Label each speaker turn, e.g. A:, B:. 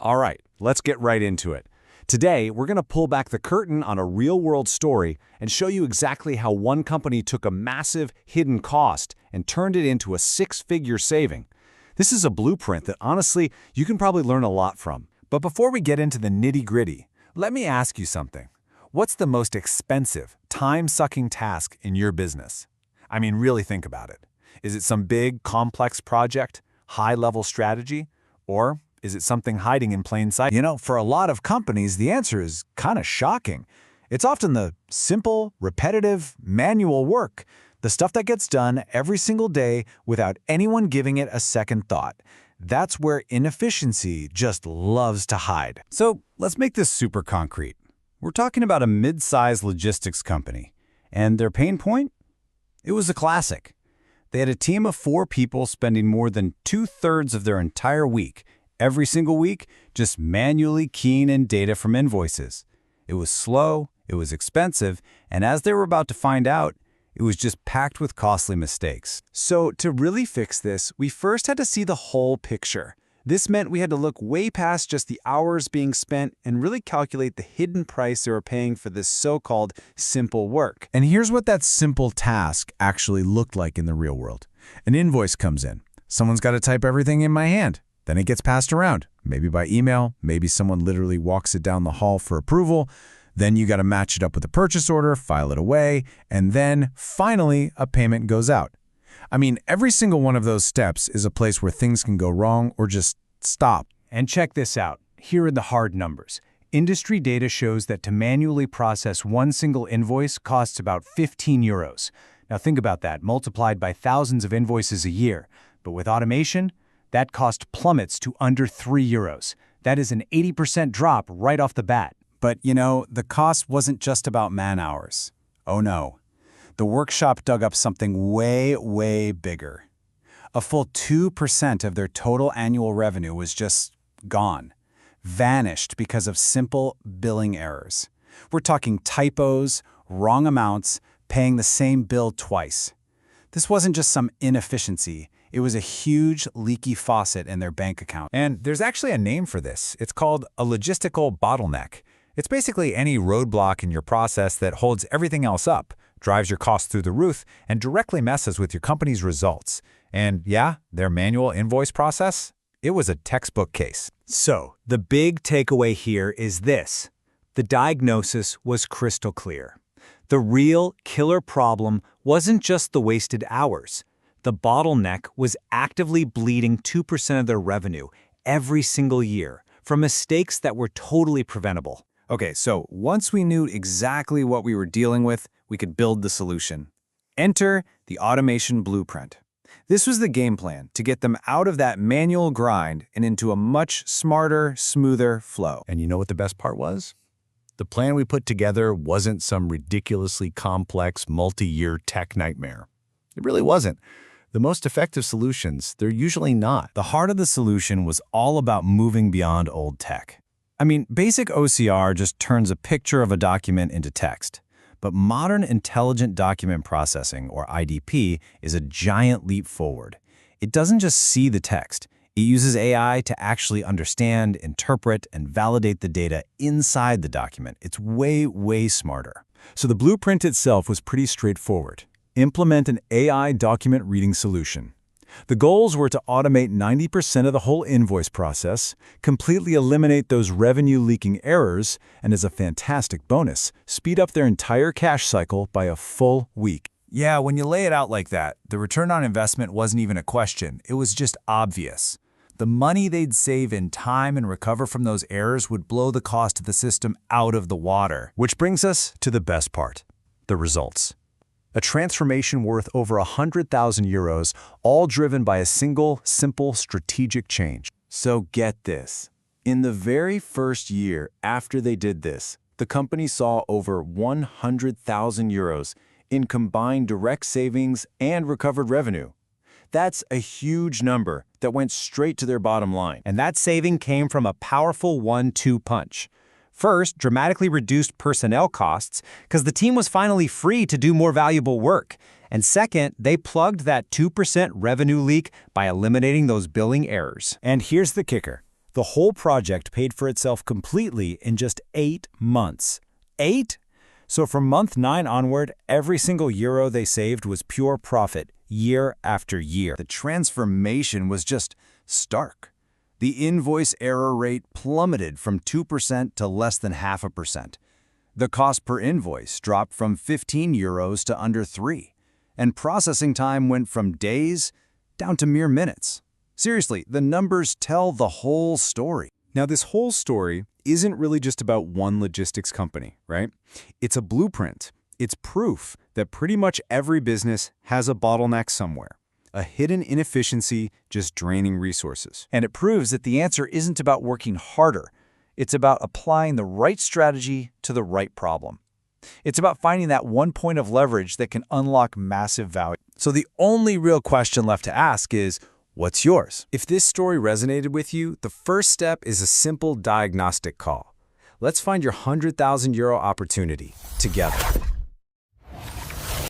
A: All right, let's get right into it. Today, we're going to pull back the curtain on a real-world story and show you exactly how one company took a massive, hidden cost and turned it into a six-figure saving. This is a blueprint that, honestly, you can probably learn a lot from.
B: But before we get into the nitty-gritty, let me ask you something. What's the most expensive, time-sucking task in your business? I mean, really think about it. Is it some big, complex project, high-level strategy, or is it something hiding in plain sight? You know, for a lot of companies, the answer is kind of shocking. It's often the simple, repetitive, manual work, the stuff that gets done every single day without anyone giving it a second thought. That's where inefficiency just loves to hide.
A: So let's make this super concrete. We're talking about a mid-sized logistics company, and their pain point? It was a classic. They had a team of 4 people spending more than 2/3 of their entire week, every single week, just manually keying in data from invoices. It was slow, it was expensive, and as they were about to find out, it was just packed with costly mistakes.
B: So to really fix this, we first had to see the whole picture. This meant we had to look way past just the hours being spent and really calculate the hidden price they were paying for this so-called simple work.
C: And here's what that simple task actually looked like in the real world. An invoice comes in. Someone's got to type everything in my hand. Then it gets passed around, maybe by email, maybe someone literally walks it down the hall for approval. Then you got to match it up with a purchase order, file it away, and then, finally, a payment goes out. I mean, every single one of those steps is a place where things can go wrong or just stop.
D: And check this out. Here are the hard numbers. Industry data shows that to manually process one single invoice costs about 15 euros. Now think about that, multiplied by thousands of invoices a year. But with automation, that cost plummets to under 3 euros. That is an 80% drop right off the bat.
B: But, you know, the cost wasn't just about man-hours. Oh no. The workshop dug up something way, way bigger. A full 2% of their total annual revenue was just gone, vanished because of simple billing errors. We're talking typos, wrong amounts, paying the same bill twice. This wasn't just some inefficiency. It was a huge, leaky faucet in their bank account.
C: And there's actually a name for this. It's called a logistical bottleneck. It's basically any roadblock in your process that holds everything else up, drives your costs through the roof, and directly messes with your company's results. And yeah, their manual invoice process, it was a textbook case.
D: So, the big takeaway here is this. The diagnosis was crystal clear. The real killer problem wasn't just the wasted hours. The bottleneck was actively bleeding 2% of their revenue every single year from mistakes that were totally preventable.
B: Okay, so once we knew exactly what we were dealing with, we could build the solution. Enter the automation blueprint. This was the game plan to get them out of that manual grind and into a much smarter, smoother flow.
C: And you know what the best part was? The plan we put together wasn't some ridiculously complex, multi-year tech nightmare. It really wasn't. The most effective solutions, they're usually not.
B: The heart of the solution was all about moving beyond old tech. I mean, basic OCR just turns a picture of a document into text. But modern intelligent document processing, or IDP, is a giant leap forward. It doesn't just see the text. It uses AI to actually understand, interpret, and validate the data inside the document. It's way, way smarter.
A: So the blueprint itself was pretty straightforward. Implement an AI document reading solution. The goals were to automate 90% of the whole invoice process, completely eliminate those revenue-leaking errors, and as a fantastic bonus, speed up their entire cash cycle by a full week.
B: Yeah, when you lay it out like that, the return on investment wasn't even a question. It was just obvious. The money they'd save in time and recover from those errors would blow the cost of the system out of the water.
A: Which brings us to the best part, the results. A transformation worth over 100,000 euros, all driven by a single, simple, strategic change.
B: So get this. In the very first year after they did this, the company saw over 100,000 euros in combined direct savings and recovered revenue. That's a huge number that went straight to their bottom line.
D: And that saving came from a powerful 1-2 punch. First, dramatically reduced personnel costs because the team was finally free to do more valuable work. And second, they plugged that 2% revenue leak by eliminating those billing errors.
A: And here's the kicker. The whole project paid for itself completely in just 8 months. 8? So from month 9 onward, every single euro they saved was pure profit, year after year. The transformation was just stark. The invoice error rate plummeted from 2% to less than 0.5%. The cost per invoice dropped from 15 euros to under 3, and processing time went from days down to mere minutes. Seriously, the numbers tell the whole story.
B: Now, this whole story isn't really just about one logistics company, right? It's a blueprint. It's proof that pretty much every business has a bottleneck somewhere, a hidden inefficiency just draining resources.
D: And it proves that the answer isn't about working harder. It's about applying the right strategy to the right problem. It's about finding that one point of leverage that can unlock massive value. So the only real question left to ask is, what's yours?
B: If this story resonated with you, the first step is a simple diagnostic call. Let's find your €100,000 opportunity together.